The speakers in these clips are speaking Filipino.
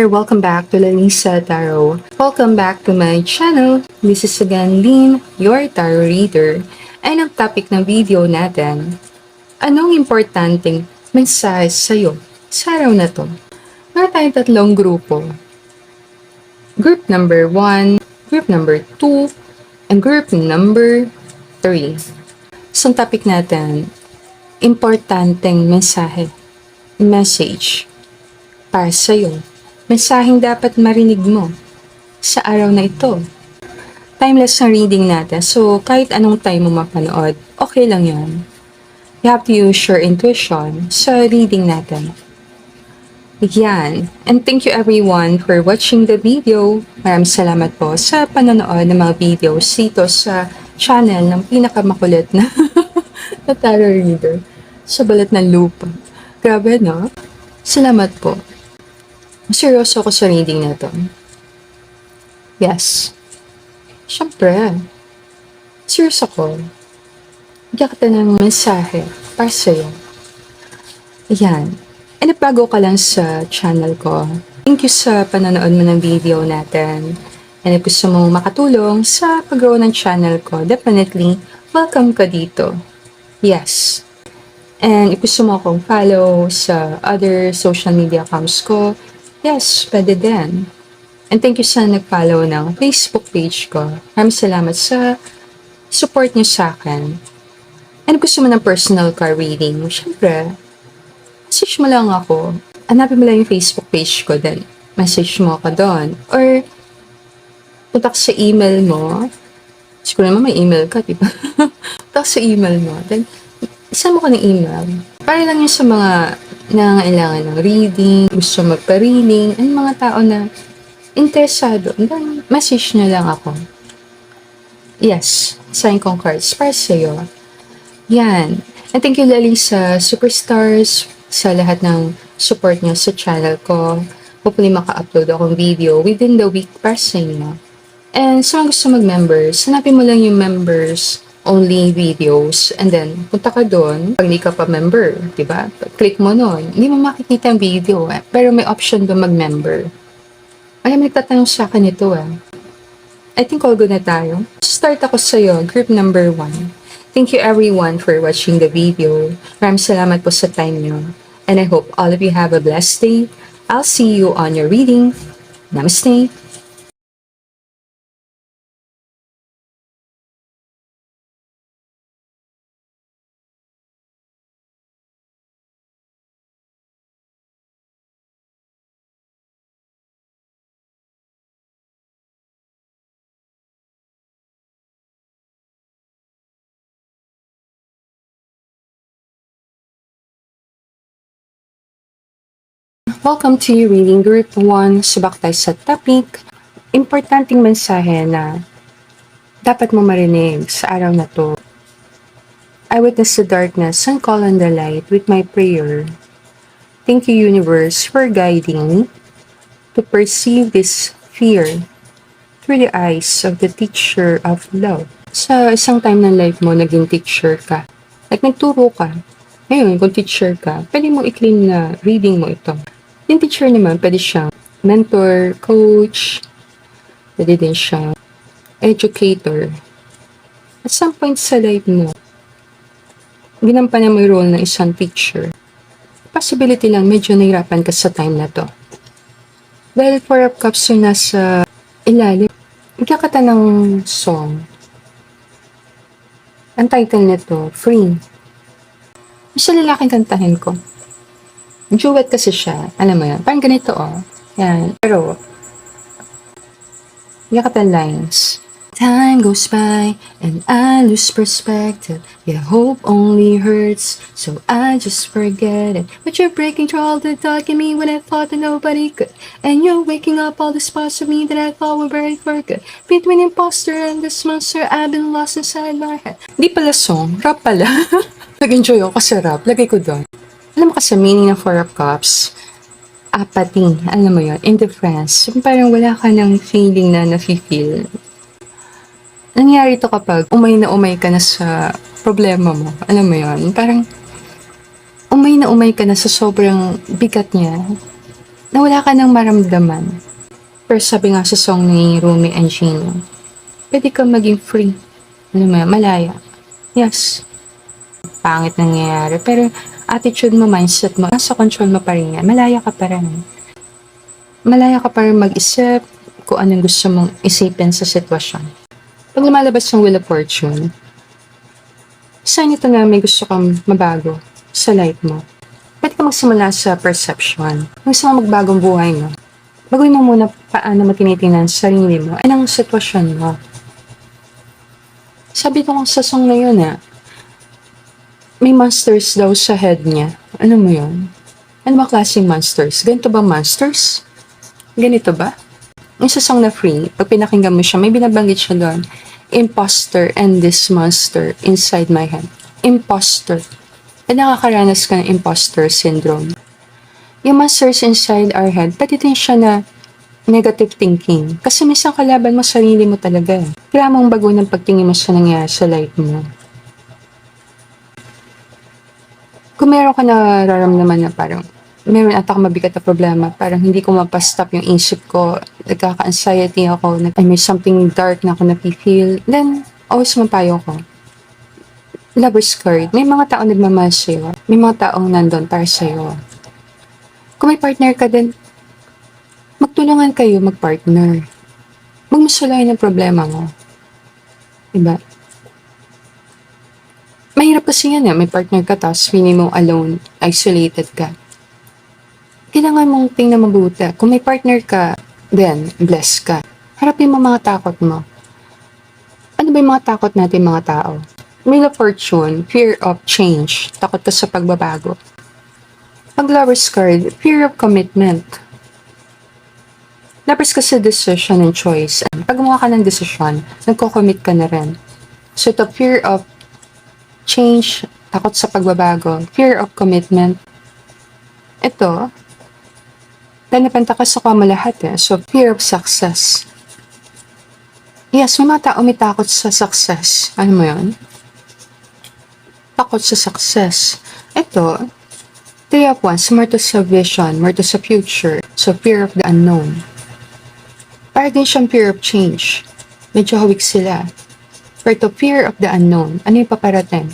Welcome back to Lanisa Tarot. Welcome back to my channel. This is again Lynn, your tarot reader. And ang topic ng video natin, anong importanteng mensahe sa'yo sa araw na to? Meron tayong tatlong grupo. Group number 1, group number 2, and group number 3. So, ang topic natin, importanteng mensahe, message para sa'yo. Mensaheng dapat marinig mo sa araw na ito. Timeless na reading natin, so kahit anong time mo mapanood, okay lang yan. You have to use your intuition sa reading natin. Yan. And thank you everyone for watching the video. Maraming salamat po sa panonood ng mga videos dito sa channel ng pinakamakulit na na tarot reader sa balat ng lupa. Grabe, no? Salamat po. Seryoso ako sa reading na to. Yes. Siyempre. Seryoso ako. Bigyan kita ng mensahe para sa'yo. Ayan. And if bago ka lang sa channel ko, thank you sa panonood mo ng video natin. And if gusto mong makatulong sa pag-grow ng channel ko, definitely, welcome ka dito. Yes. And if gusto mo akong follow sa other social media accounts ko, yes, pwede din. And thank you sa nag-follow ng Facebook page ko. Maraming salamat sa support niyo sa akin. And gusto mo ng personal card reading, syempre, message mo lang ako. Hanapin mo lang yung Facebook page ko, then message mo ako doon. Or, punta ka sa email mo. Siguro naman may email ka, diba? Punta ka sa email mo. Then, isa mo ka ng email. Para lang yun sa mga nangangailangan ng reading, gusto magpa-reading, and mga tao na interesado, then message nyo lang ako. Yes, sign kong cards para sa'yo. Yan. And thank you lali sa Superstars, sa lahat ng support nyo sa channel ko. Hopefully maka-upload akong video within the week para sa inyo. And sa mga gusto mag-members, hanapin mo lang yung members only videos, and then punta ka doon pag hindi ka pa member, diba? Click mo nun, hindi mo makikita ang video pero may option doon mag-member. Ay, may nagtatanong sa akin ito I think all good na tayo. Start ako sa'yo, group number 1. Thank you everyone for watching the video. Maraming salamat po sa time nyo. And I hope all of you have a blessed day. I'll see you on your reading. Namaste. Welcome to your reading group 1. Subak tayo sa topic. Importanteng mensahe na dapat mo marinig sa araw na to. I witness the darkness and call on the light with my prayer. Thank you, universe, for guiding me to perceive this fear through the eyes of the teacher of love. Sa isang time ng life mo, naging teacher ka. Like, nagturo ka. Ngayon, kung teacher ka, pwede mo i-claim na reading mo ito. Yung teacher naman, pwede siyang mentor, coach, pwede din siyang educator. At some point sa life mo, ginampanan mo yung role ng isang teacher. Possibility lang, medyo nahirapan ka sa time na to. Dahil 4 of Cups yung nasa ilalim, magkakata ng song. Ang title nito, Free. Isa lalaking kantahin ko. Duet kasi siya. Alam mo yan. Parang ganito, Yan. Pero, yakata lines. Time goes by and I lose perspective. Yeah, hope only hurts, so I just forget it. But you're breaking through all the dark in me when I thought that nobody could. And you're waking up all these parts of me that I thought were buried for good. Between imposter and this monster, I've been lost inside my head. Di pala song, rap pala. Nag-enjoy ako sa rap. Lagay ko doon. Alam mo kasi meaning ng Four of Cups, apathy, alam mo yun, indifference. Yung parang wala ka ng feeling na nafe-feel. Nangyari to kapag umay ka na sa problema mo. Alam mo yun, parang umay ka na sa sobrang bigat niya na wala ka nang maramdaman. Pero sabi nga sa song ni Rumi and Gino, pwede kang maging free. Alam mo yun, malaya. Yes, pangit nangyayari. Pero attitude mo, mindset mo, nasa control mo pa rin yan. Malaya ka pa rin. Malaya ka pa rin mag-isip kung anong gusto mong isipin sa sitwasyon. Pag lumalabas yung Wheel of Fortune, saan ito na may gusto kang mabago sa life mo? Pwede ka magsimula sa perception. Kung gusto mo magbagong buhay mo, baguhin mo muna paano mo tinitingnan sa sarili mo. Anong sitwasyon mo? Sabi ko sa song na yun may monsters daw sa head niya. Ano mo yun? Ano ba klaseng monsters? Ganito ba monsters? Ganito ba? Yung sa song na Free, pag pinakinggan mo siya, may binabanggit siya doon. Imposter and this monster inside my head. Imposter. At nakakaranas ka ng imposter syndrome. Yung monsters inside our head, pati din siya na negative thinking. Kasi minsan kalaban mo sarili mo talaga. Kailangan mong bago ng pagtingin mo sa nangyayari sa life mo. Kung meron ka nararamdaman na parang meron ata akong mabigat na problema, parang hindi ko mapastop yung isip ko, nagkaka-anxiety ako, may something dark na ako napifeel, then always mapayo ko. Lover's card, may mga taong nagmamahal sa'yo, may mga taong nandun para sa'yo. Kung may partner ka din, magtulungan kayo magpartner. Huwag mo sulayin ang problema mo. Diba? Mahirap kasi yan may partner ka tapos feeling mo alone, isolated ka. Kailangan mong tingnan mabuti. Kung may partner ka, then blessed ka. Harapin mo mga takot mo. Ano ba yung mga takot natin mga tao? Wheel of Fortune, fear of change. Takot ka sa pagbabago. Pag Lover's card, fear of commitment. Lovers kasi decision and choice. Pag gumawa ka ng decision, nagko-commit ka na rin. So ito, fear of change, takot sa pagbabago, fear of commitment. Ito, dahil napantakasan ko mo lahat So, fear of success. Yes, may mga tao may takot sa success. Ano mo yun? Takot sa success. Ito, Three of Wands, more to sa vision, more to sa future. So, fear of the unknown. Para din siyang fear of change. Medyo hawik sila. Pero ito, fear of the unknown. Ano yung paparating?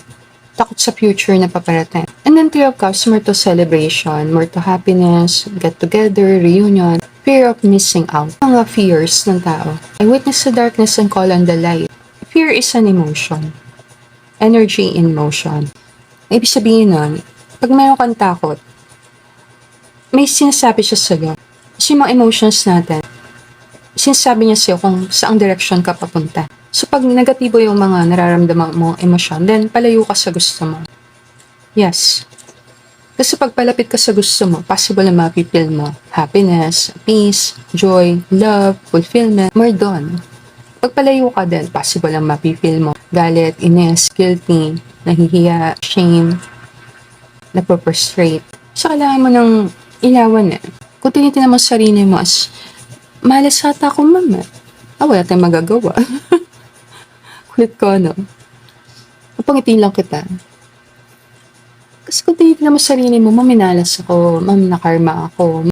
Takot sa future na paparating. And then Three of Cups, more to celebration, more to happiness, get together, reunion. Fear of missing out. Mga fears ng tao. I witness the darkness and call on the light. Fear is an emotion. Energy in motion. Ibig sabihin nun, pag mayroon kang takot, may sinasabi siya sa'yo. Kasi yung mga emotions natin, sinasabi niya sa'yo kung saang direction ka papunta. So pag negatibo yung mga nararamdaman mo emosyon, then palayo ka sa gusto mo. Yes. Kasi pag palapit ka sa gusto mo, possible na mapipil mo happiness, peace, joy, love, fulfillment, more doon. Pag palayo ka din, possible lang mapipil mo galit, inis, guilty, nahihiya, shame, napoprostrate. So kailangan mo ng ilawan Kung tinitin mo sa sarili mo as malas ata ako mama. Wala tayong magagawa. Kulit ko, Napangiti lang kita. Kasi kung tinitin mo sa sarili mo, maminalas ako, nakarma ako,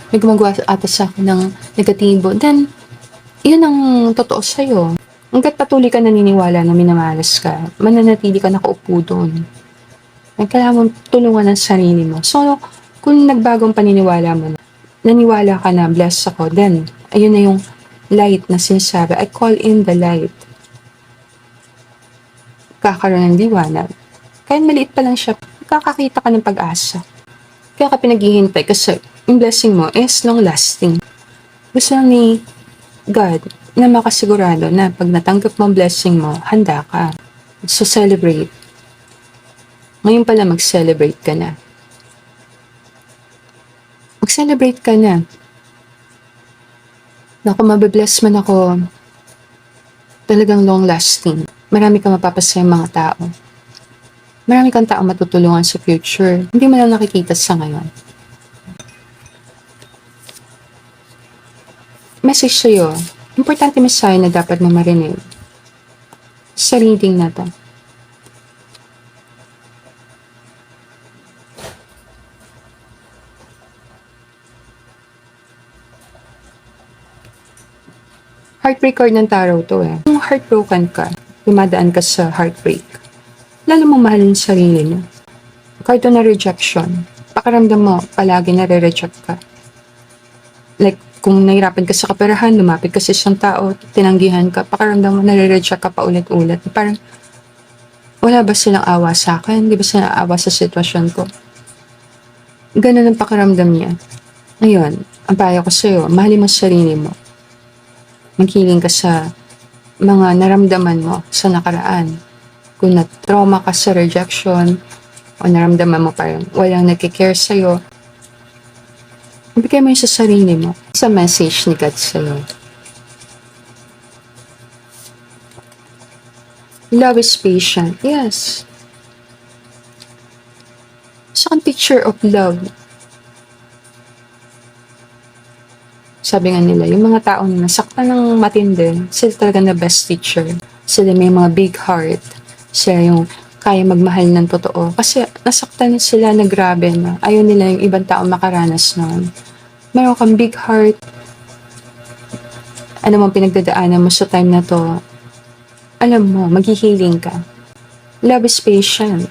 may gumagawa ata sa akin ng negatibo, then, yun ang totoo sa'yo. Hanggat patuloy ka naniniwala na minamalas ka, mananatili ka nakaupo doon. Kailangan mong tulungan ang sarili mo. So, kung nagbagong paniniwala mo naniwala ka na blessed ako, then, ayun na yung light na sinasabi. I call in the light. Kakaroon ng liwanag. Kahit maliit pa lang siya, kakakita ka ng pag-asa. Kaya ka pinaghihintay kasi yung blessing mo is long-lasting. Gusto lang ni God na makasigurado na pag natanggap mo ang blessing mo, handa ka. So, celebrate. Ngayon pala mag-celebrate ka na. Mag-celebrate ka na. Naku, mabibless man ako. Talagang long-lasting. Marami kang mapapasaya mga tao. Marami kang taong matutulungan sa future. Hindi mo lang nakikita sa ngayon. Message sa'yo. Importante mensahe na dapat mo marinig. Sa reading na to. Heartbreak card ng tarot to eh. Kung heartbroken ka, dumadaan ka sa heartbreak, lalo mong mahalin sarili mo. Card to na rejection. Pakiramdam mo, palagi nare-reject ka. Like, kung nahirapan ka sa kaperahan, lumapit ka sa isang tao, tinanggihan ka, pakiramdam mo, nare-reject ka pa ulit-ulit. Parang, wala ba silang awa sa akin? Di ba sila awa sa sitwasyon ko? Ganun ang pakiramdam niya. Ngayon, ang payo ko sa'yo, mahalin mo sarili mo. Maghiling ka sa mga naramdaman mo sa nakaraan. Kung na-trauma ka sa rejection, o naramdaman mo parang walang nagkikare sa'yo, ibigay mo yun sa sarili mo. Sa message ni God sa'yo. Love is patient. Yes. Sa picture of love. Sabi nga nila, yung mga tao na nasaktan ng matindi, sila talaga na best teacher. Sila may mga big heart. Sila yung kaya magmahal ng totoo. Kasi nasaktan sila na grabe na ayaw nila yung ibang tao makaranas noon. Meron kang big heart. Ano mang pinagdadaanan mo sa time na to, alam mo, maghihiling ka. Love is patient.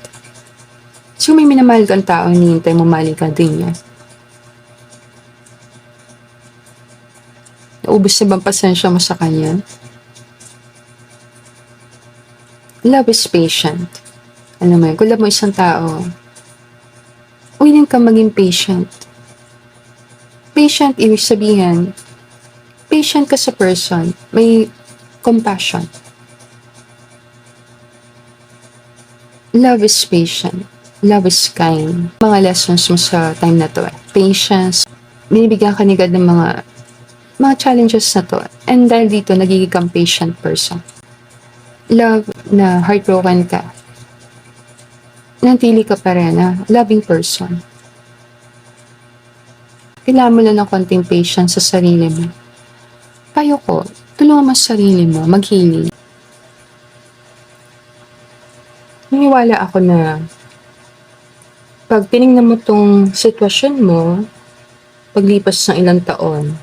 So may minamahal kang tao, hinihintay mo mali ka din niya. Naubos na bang pasensya mo sa kanya? Love is patient. Alam mo yun, kung love mo isang tao, willing ka maging patient. Patient, ibig sabihin, patient ka sa person, may compassion. Love is patient. Love is kind. Mga lessons mo sa time na to, patience, binibigyan ka ni God ng mga challenges na to. And dahil dito, nagiging kang patient person. Love na heartbroken ka. Nantili ka pa rin na loving person. Kailangan mo lang ng konting patience sa sarili mo. Payo ko, tulungan mo sa sarili mo, mag-healing. Naniwala ako na pag tinignan mo tong sitwasyon mo, paglipas ng ilang taon,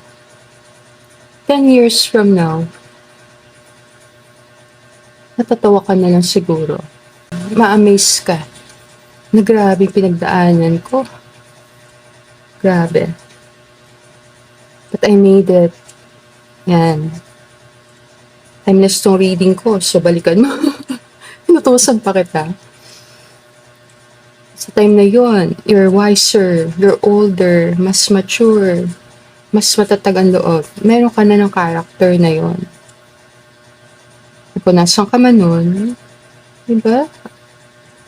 10 years from now, natatawa ka na lang siguro. Ma-amaze ka na grabe pinagdaanan ko. Grabe. But I made it. Yan. Timeless tong reading ko, so balikan mo. Pinutusan pa kita. Sa time na yon, you're wiser, you're older, mas mature, mas matatag ang loob. Meron ka na ng character na yon. Kung nasan ka man nun, diba?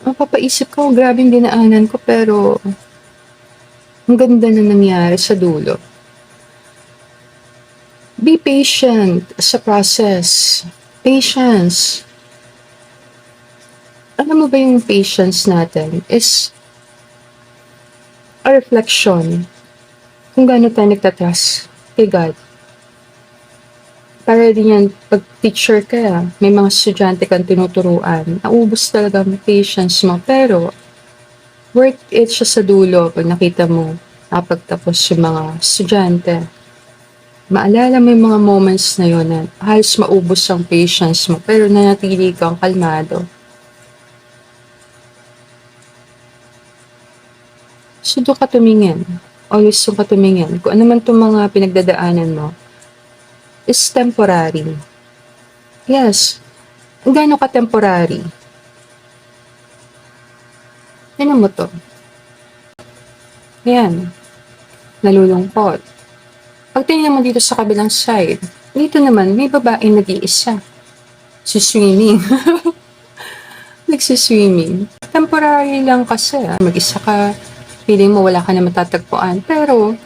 Mapapaisip ko, grabe yung dinaanan ko, pero ang ganda na nangyari sa dulo. Be patient sa process. Patience. Alam mo ba yung patience natin is a reflection kung gaano tayo nagtatrust kay God. Para din yan, pag teacher ka, may mga estudyante kang tinuturuan, naubos talaga ang patience mo. Pero, worth it siya sa dulo pag nakita mo napagtapos yung mga estudyante. Maalala mo yung mga moments na yun na halos maubos ang patience mo, pero nanatili kang kalmado. So, doon ka tumingin. Always doon ka tumingin. Kung ano man itong mga pinagdadaanan mo, is temporary. Yes. Gaano ka temporary? Tignan mo to. Ayan. Nalulungkot. Pag tingnan mo dito sa kabilang side, dito naman may babaeng nag-iisa. Swimming. Nagsiswimming. Temporary lang kasi. Mag-isa ka. Feeling mo wala ka na matatagpuan. Pero,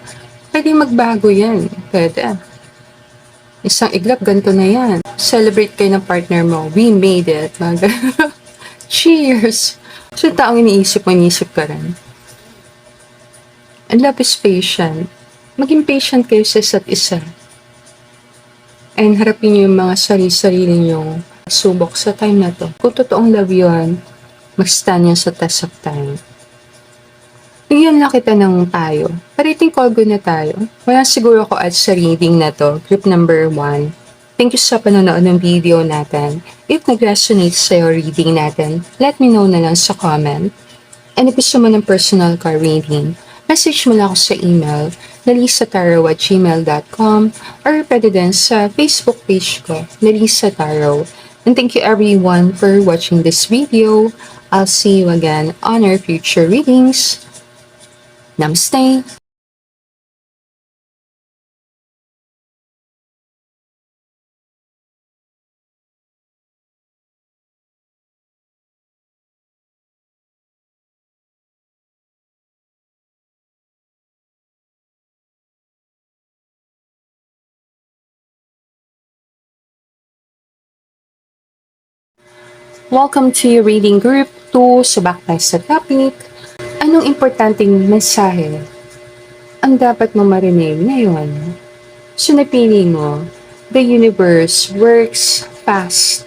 pwede magbago yan. Pwede. Isang iglap, ganito na yan. Celebrate kayo ng partner mo. We made it. Cheers! So, taong iniisip ka rin. And love is patient. Maging patient kayo sa isa't isa. And harapin niyo yung mga sarili-sarili niyong subok sa time na to. Kung totoong love yun, mag-stand yan sa test of time. Bigyan lang kita ng payo. Parating call go na tayo. Wala siguro ako at sa reading na to, group number 1. Thank you sa panonood ng video natin. If nag-resonate sa'yo reading natin, let me know na lang sa comment. And if gusto mo ng personal card reading, message mo lang ako sa email na lisataro@gmail.com or pwede din sa Facebook page ko na Lisa Taro. And thank you everyone for watching this video. I'll see you again on our future readings. Namaste! Welcome to your reading group 2 sa back sa topic. Anong importanteng mensahe ang dapat mo marinig ngayon? So napili mo, the universe works fast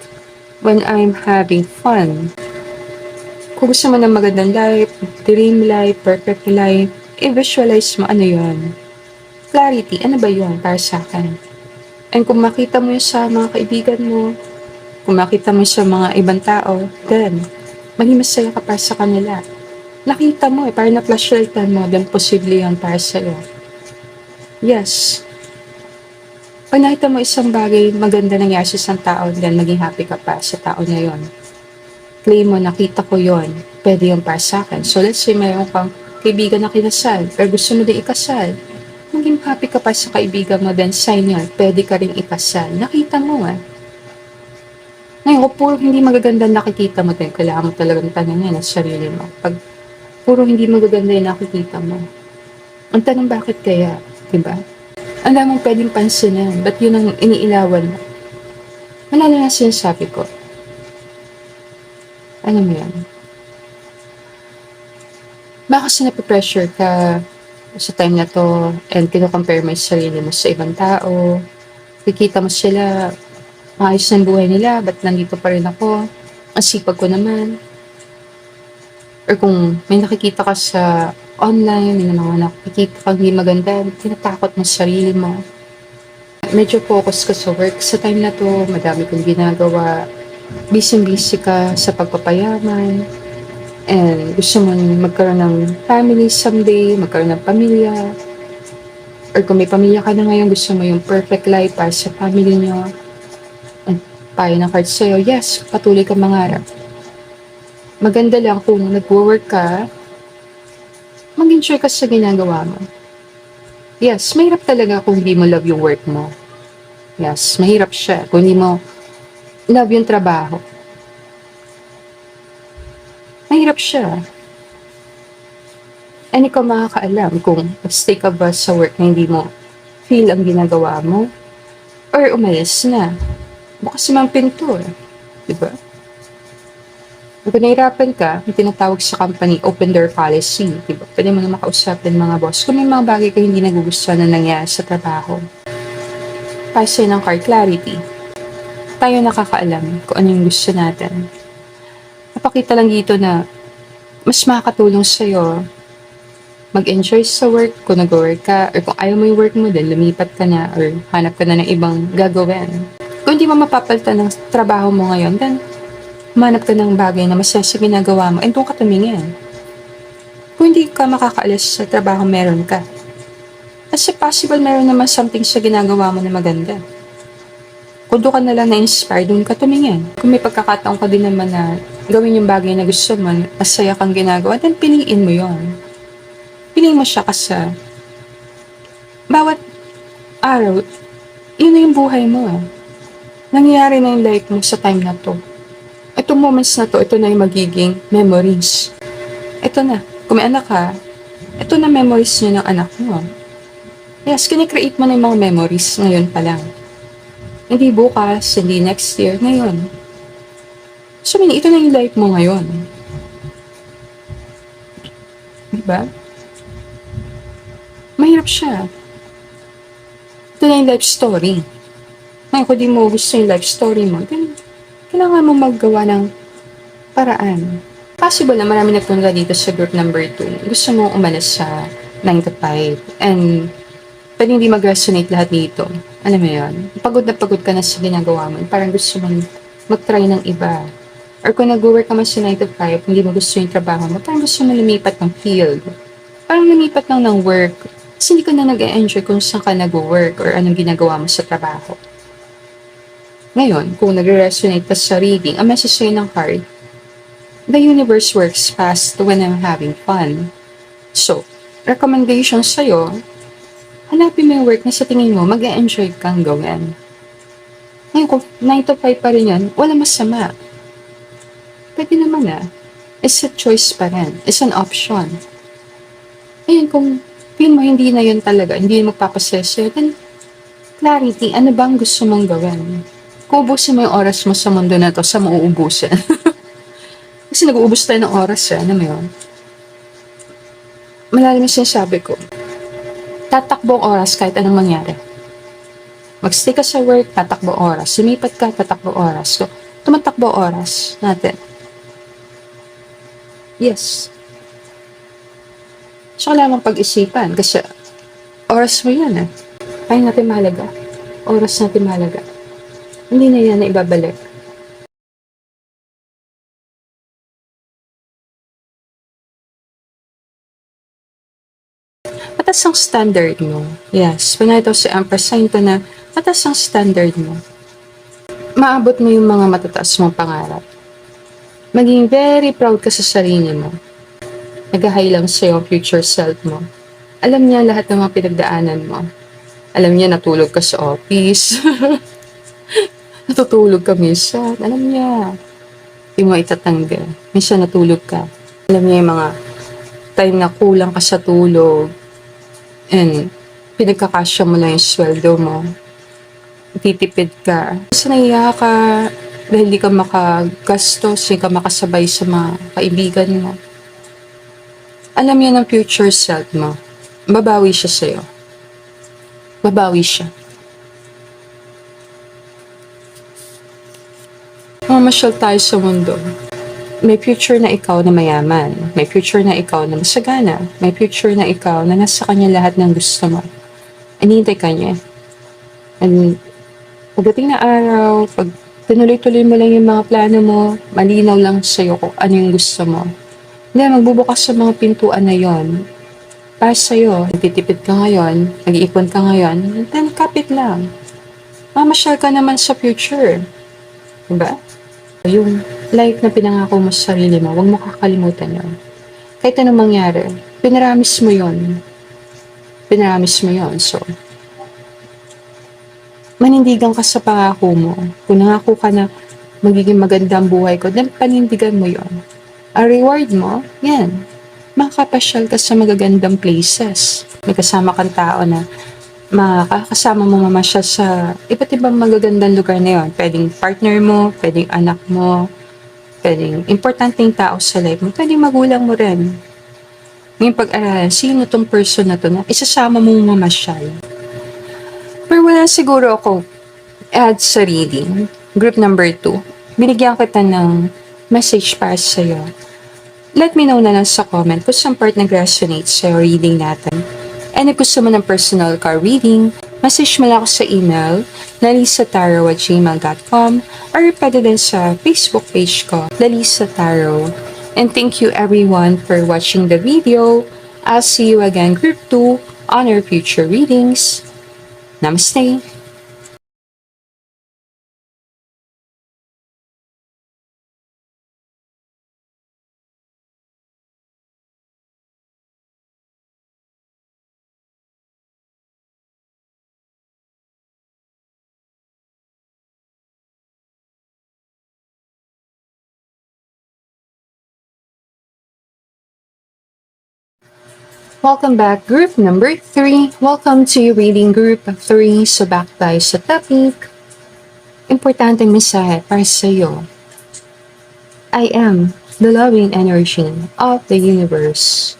when I'm having fun. Kung gusto mo ng magandang life, dream life, perfect life, i-visualize mo ano yon. Clarity, ano ba yon para sa akin? And kung makita mo yun sa mga kaibigan mo, kung makita mo sa mga ibang tao, then, maging masaya ka para sa kanila. Nakita mo parang na-flashlightan mo, then posible yan para sa'yo. Yes. Pag nakita mo isang bagay, maganda nangyari sa isang tao, then maging happy ka pa sa tao na yon. Claim mo, nakita ko yon, pwede yun para sa akin. So let's say mayroon kang kaibigan na kinasal, pero gusto mo din ikasal. Maging happy ka pa sa kaibigan mo, then sign yun, pwede ka rin ikasal. Nakita mo Ngayon, kung puro hindi magaganda nakikita mo, kailangan mo talagang tanongin ang sarili mo. Pag puro hindi magaganda yung nakikita mo, ang tanong bakit kaya, diba? Ang damang pwedeng pansinin, ba't yun ang iniilawan mo? Malala na sinasabi ko. Ano mo yan? Baka kasi napipressure ka sa time na to and kino-compare mo yung sarili mo sa ibang tao. Kikita mo sila, maayos ng buhay nila, ba't nandito pa rin ako? Ang sipag ko naman. Or kung may nakikita ka sa online, may mga nakikita kang hindi maganda, tinatakot mo sa sarili mo. Medyo focus ka sa work. Sa time na to, madami kong ginagawa. Busy-busy ka sa pagpapayaman. And gusto mo magkaroon ng family someday, magkaroon ng pamilya. Or kung may pamilya ka na ngayon, gusto mo yung perfect life para sa family nyo. Payo ng cards sa'yo, yes, patuloy ka mangarap. Maganda lang kung nag-work ka, mag-enjoy ka sa ginagawa mo. Yes, mahirap talaga kung hindi mo love yung work mo. Yes, mahirap siya kung hindi mo love yung trabaho. Mahirap siya. And ikaw makakaalam kung stay ka ba sa work na hindi mo feel ang ginagawa mo or umalis na. Bukas naman pinto diba? Kung nahirapan ka, may tinatawag sa company open door policy, diba? Pwede mo na makausapin mga boss kung may mga bagay ka hindi nagugustuhan na nangyari sa trabaho. Para sa'yo ng card clarity, tayo nakakaalam kung ano yung gusto natin. Napakita lang dito na mas makakatulong sa'yo mag-enjoy sa work kung nag-work ka, or kung ayaw mo yung work mo din, lumipat ka na or hanap ka na ng ibang gagawin. Kung hindi mo mapapalitan ng trabaho mo ngayon, then manap ka ng bagay na masaya sa ginagawa mo and doon ka tumingin. Kung hindi ka makakaalis sa trabaho meron ka. Kasi possible meron naman something sa ginagawa mo na maganda. Kung doon ka na lang na-inspire, doon ka tumingin. Kung may pagkakataon ka din naman na gawin yung bagay na gusto mo, masaya kang ginagawa, then piliin mo yon. Piliin mo siya kasi bawat araw, yun na yung buhay mo Nangyayari na yung life mo sa time na to. Itong moments na to, ito na yung magiging memories. Ito na. Kung may anak ka, ito na memories niyo ng anak mo. Yes, kinikreate mo na yung mga memories ngayon pa lang. Hindi bukas, hindi next year, ngayon. So, ito na yung life mo ngayon. ba? Mahirap siya. Ito na yung life story. Ngayon, kung di mo gusto yung life story mo, then kailangan mo maggawa ng paraan. Possible na marami nagpunta dito sa group number 2. Gusto mo umalis sa 9 to 5. And pwede hindi mag-resonate lahat dito. Alam mo yun? Pagod na pagod ka na sa ginagawa mo. Parang gusto mo mag-try ng iba. Or kung nag-work ka man sa 9 to 5, hindi mo gusto yung trabaho mo, parang gusto mo lumipat ng field. Parang lumipat lang ng work. Kasi hindi ka na nag-enjoy kung saan ka nag-work or anong ginagawa mo sa trabaho. Ngayon, kung nag-resonate ka sa reading, ang message sa'yo ng card, the universe works fast when I'm having fun. So, recommendation sa'yo, hanapin mo yung work na sa tingin mo, mag-enjoy kang gawin. Ngayon, kung 9 to 5 pa rin yan, wala masama. Pwede naman It's a choice pa rin. It's an option. Ngayon, kung feel mo hindi na yun talaga, hindi mo magpapasaya sa'yo, then clarity, ano bang gusto mong gawin? Kung ubusin mo yung oras mo sa mundo na to, sa mauubusin. Kasi nag-uubos tayo ng oras ano mo yun? Malalim yung sinasabi ko. Tatakbo ang oras kahit anong mangyari. Mag-stay ka sa work, tatakbo oras. Sumipat ka, tatakbo oras. So, tumatakbo oras natin. Yes. So, kailangan pag-isipan kasi oras mo yan Kaya natin mahalaga. Oras natin mahalaga. Hindi na yan na ibabalik. Mataas ang standard mo. Yes. Pag ito si Empress, sign to na mataas ang standard mo. Maabot mo yung mga matataas mong pangarap. Maging very proud ka sa sarili mo. Nag-high lang sa'yo ang future self mo. Alam niya lahat ng mga pinagdaanan mo. Alam niya natulog ka sa office. Natutulog ka minsan. Alam niya. Hindi mo itatanggal. Minsan natulog ka. Alam niya yung mga time na kulang ka sa tulog. And pinagkakasya mo lang yung sweldo mo. Titipid ka. Kasi nahiya ka dahil hindi ka makagastos, hindi ka makasabay sa mga kaibigan mo. Alam niya ng future self mo. Babawi siya sa'yo. Babawi siya. Mamasyal tayo sa mundo. May future na ikaw na mayaman. May future na ikaw na masagana. May future na ikaw na nasa kanya lahat ng gusto mo. Inihintay ka niya. And pagdating na araw, pag tinuloy-tuloy mo lang yung mga plano mo, malinaw lang sa'yo kung ano yung gusto mo. Hindi, magbubukas sa mga pintuan na yon. Para sa'yo, nagtitipid ka ngayon, nag-iipon ka ngayon, then kapit lang. Mamasyal ka naman sa future. Diba? Yung life na pinangako mo sa sarili mo, huwag mo kakalimutan yun. Kahit anong mangyari, pinaramis mo yun. Pinaramis mo yun. So, manindigan ka sa pangako mo. Kung nangako ka na magiging maganda ang buhay ko, then panindigan mo yun. Ang reward mo, yan. Makapasyal ka sa magagandang places. May kasama kang tao na makakasama mo mamasyal sa iba't ibang magagandang lugar na yun. Pwedeng partner mo, pwedeng anak mo, pwedeng importanteng tao sa life mo, pwedeng magulang mo rin. Ngayong pag-aralan, sino tong person na to na isasama mo mamasyal? Pero wala siguro ako add sa reading, group number 2. Binigyan kita ng message para sa'yo. Let me know na lang sa comment kung saan part nag-resonate sa reading natin. And if gusto mo ng personal card reading, message mo lang ako sa email lalisataro@gmail.com or pwede din sa Facebook page ko, Lalisa Tarot. And thank you everyone for watching the video. I'll see you again group 2 on our future readings. Namaste! Welcome back, group number 3. Welcome to reading group 3. So back tayo sa topic. Importanteng mensahe para sa iyo. I am the loving energy of the universe.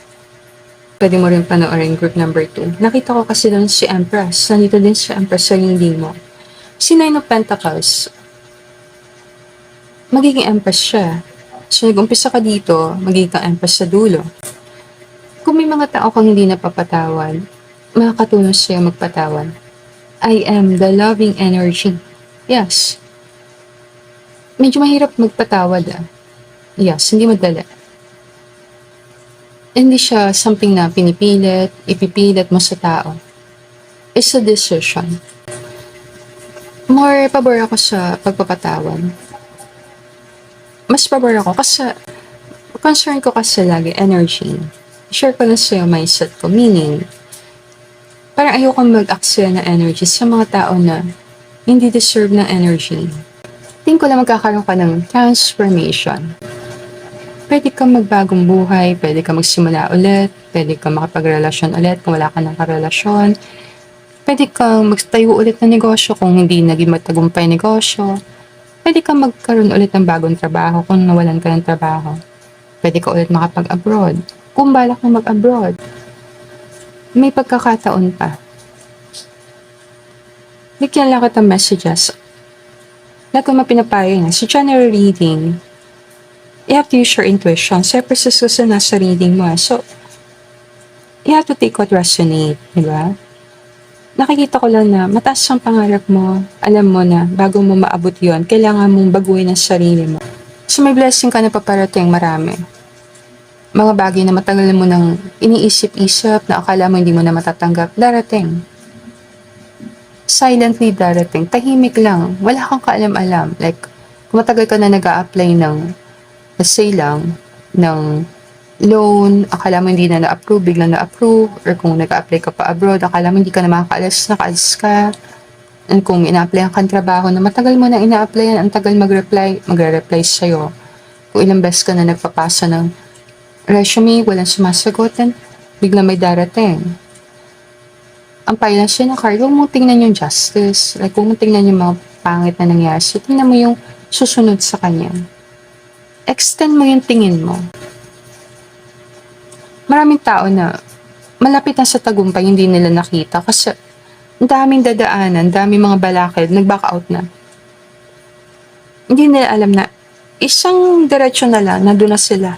pwede mo rin panoorin group number 2. Nakita ko kasi doon si Empress. Nandito din si Empress sa reading mo. Si Nine of Pentacles, magiging Empress siya. So, nag-umpisa ka dito, magiging kang Empress sa dulo. Kung may mga tao kang hindi napapatawad, makakatulong sa'yo magpatawad. I am the loving energy. Yes. Medyo mahirap magpatawad Yes, hindi madali. Hindi siya something na pinipilit, ipipilit mo sa tao. It's a decision. More pabor ako sa pagpapatawad. Mas pabor ako kasi concern ko kasi lagi energy. Share ko lang sa'yo mindset ko. Meaning, parang ayoko mag-aksaya ng energy sa mga tao na hindi deserve ng energy. Tingin ko lang magkakaroon ka ng transformation. Pwede kang magbagong buhay, pwede kang magsimula ulit, pwede kang makapagrelasyon ulit kung wala ka ng karelasyon, pwede kang magtayo ulit ng negosyo kung hindi naging matagumpay negosyo, pwede kang magkaroon ulit ng bagong trabaho kung nawalan ka ng trabaho, pwede ka ulit makapag-abroad, kung balak mo mag-abroad, may pagkakataon pa. Bigyan lang kita messages. Lahat ko mapinapayo na sa general reading, you have to use your intuition. Siyempre, sa nasa reading mo. So, you have to take what resonate, di ba? Nakikita ko lang na mataas ang pangarap mo. Alam mo na, bago mo maabot yon, kailangan mong baguhin ang sarili mo. So, may blessing ka na paparating marami. Mga bagay na matagal mo nang iniisip-isip na akala mo hindi mo na matatanggap, darating. Silently darating. Tahimik lang. Wala kang kaalam-alam. Like, kung matagal ka na nag-a-apply ng let's say lang, ng loan, akala mo hindi na na-approve, biglang na-approve, or kung nag-a-apply ka pa abroad, akala mo hindi ka na makakaalis, nakaalis ka, and kung ina-applyan kang trabaho na matagal mo na ina-applyan, ang tagal magre-reply sa'yo. Kung ilang beses ka na nagpapasa ng resume, walang sumasagot, and biglang may darating. Ang payo siya ng card, huwag mong tingnan yung justice, like huwag mong tingnan yung mga pangit na nangyari, so tingnan mo yung susunod sa kanya. Extend mo yung tingin mo. Maraming tao na malapit na sa tagumpay, hindi nila nakita kasi ang daming dadaanan, daming mga balakid, nag-back out na. Hindi nila alam na isang diretsyo na lang, nandun na sila.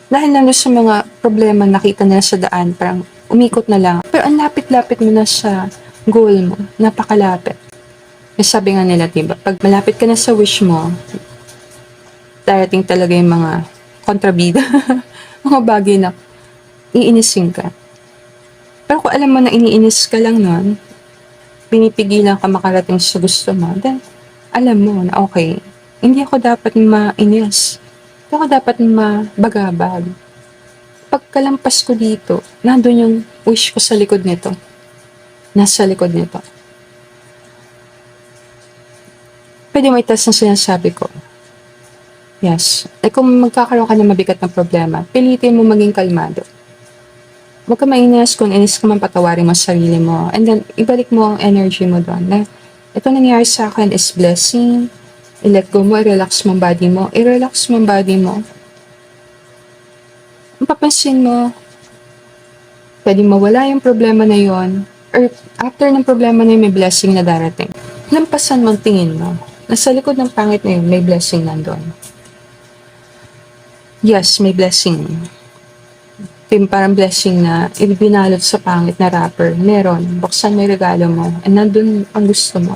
Dahil lang sa mga problema nakita nila sa daan, parang umikot na lang. Pero ang lapit-lapit mo na sa goal mo, napakalapit. May sabi nga nila, diba, pag malapit ka na sa wish mo, darating talaga yung mga kontrabida, mga bagay na iinisin ka. Pero kung alam mo na iniinis ka lang nun, pinipigilan ka makarating sa gusto mo, then alam mo na okay, hindi ako dapat mainis. Hindi ako dapat mabagabag. Pagkalampas ko dito, nandun yung wish ko sa likod nito. Nasa likod nito. Pwede mo itas ang sinasabi ko. Yes. Kung magkakaroon ka ng mabigat na problema, pilitin mo maging kalmado. Huwag ka mainis, kung inis ka man, patawarin mo sarili mo. And then, ibalik mo ang energy mo doon. Na, ito nangyari sa akin is blessing. I-let go mo, i-relax mo ang body mo. I-relax mo ang body mo. Mapapansin mo, pwede mawala yung problema na yon. Or after ng problema na yun, may blessing na darating. Lampasan mo ang tingin mo. Nasa likod ng pangit na yun, may blessing nandun. Yes, may blessing. Yung parang blessing na ibinalot sa pangit na wrapper. Meron. Buksan mo yung regalo mo. And nandun ang gusto mo.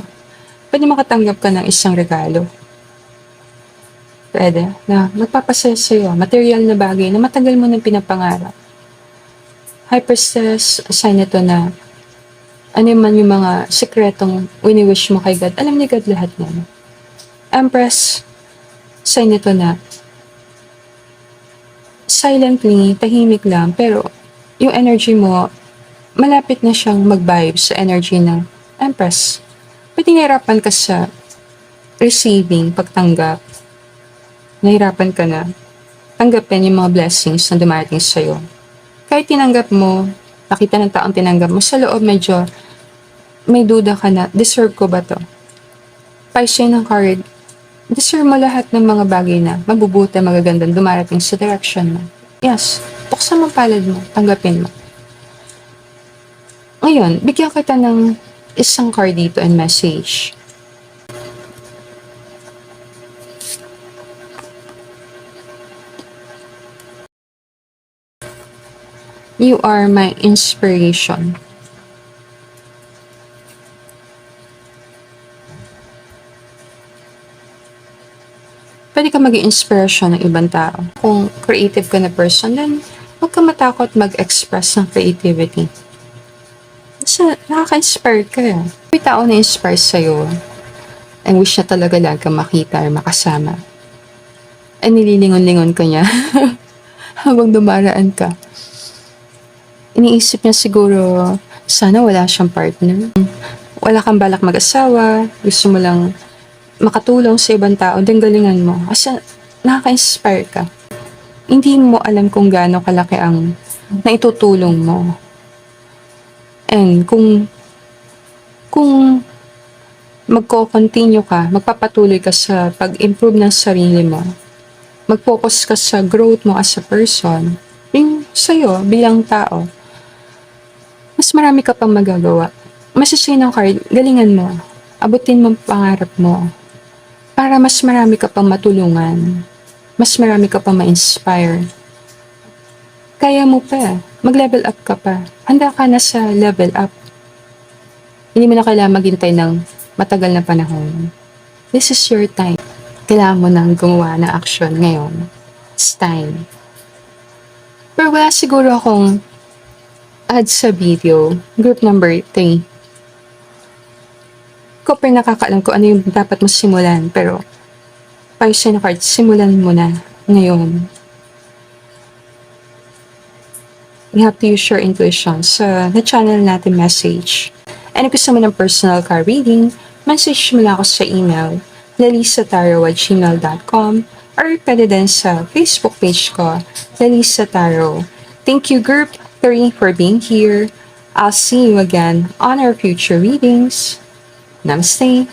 Pwede makatanggap ka ng isang regalo. Pwede. Na magpapasaya sa'yo. Material na bagay na matagal mo nang pinapangarap. Hyperstress, sign ito na ano man yung mga sekretong wini-wish mo kay God. Alam ni God lahat yan. Empress, sign ito na silently, tahimik lang, pero yung energy mo, malapit na siyang mag-vibe sa energy ng Empress. Pwede nahirapan ka sa receiving, pagtanggap. Nahirapan ka na tanggapin yung mga blessings na dumarating sa'yo. Kahit tinanggap mo, nakita ng taong tinanggap mo, sa loob medyo may duda ka na, deserve ko ba to? Paisya ng card, deserve mo lahat ng mga bagay na mabubuti, magagandang dumarating sa direction mo. Yes, buksan mo palad mo, tanggapin mo. Ngayon, bigyan kita ng isang card dito and message. You are my inspiration. Pwede ka maging inspiration ng ibang tao. Kung creative ka na person, then huwag ka matakot mag-express ng creativity. Kasi nakaka-inspire ka. May tao na inspire sa'yo. And wish na talaga lagi kang makita or makasama. Ay nililingon-lingon ka niya habang dumaraan ka. Iniisip niya siguro, sana wala siyang partner. Wala kang balak mag-asawa, gusto mo lang makatulong sa ibang tao, then galingan mo. Kasi nakaka-inspire ka. Hindi mo alam kung gaano kalaki ang naitutulong mo. And kung magko-continue ka, magpapatuloy ka sa pag-improve ng sarili mo, mag-focus ka sa growth mo as a person, yung sa'yo bilang tao, mas marami ka pang magagawa. Masasay ng card, galingan mo. Abutin mo ang pangarap mo. Para mas marami ka pang matulungan. Mas marami ka pang ma-inspire. Kaya mo pa. Mag-level up ka pa. Handa ka na sa level up. Hindi mo na kailangan maghintay ng matagal na panahon. This is your time. Kailangan mo nang gumawa ng action ngayon. It's time. Pero wala siguro akong add sa video, group number 3. Ko pa nakakaalam ko ano yung dapat mo simulan, pero payo sa'yo na card, simulan mo na ngayon. You have to use your intuition sa na-channel natin message. And kung gusto mo ng personal card reading, message mo lang ako sa email, lalisataro@gmail.com, or pwede din sa Facebook page ko, Lalisa Taro. Thank you, Group 3, for being here. I'll see you again on our future readings. Namaste.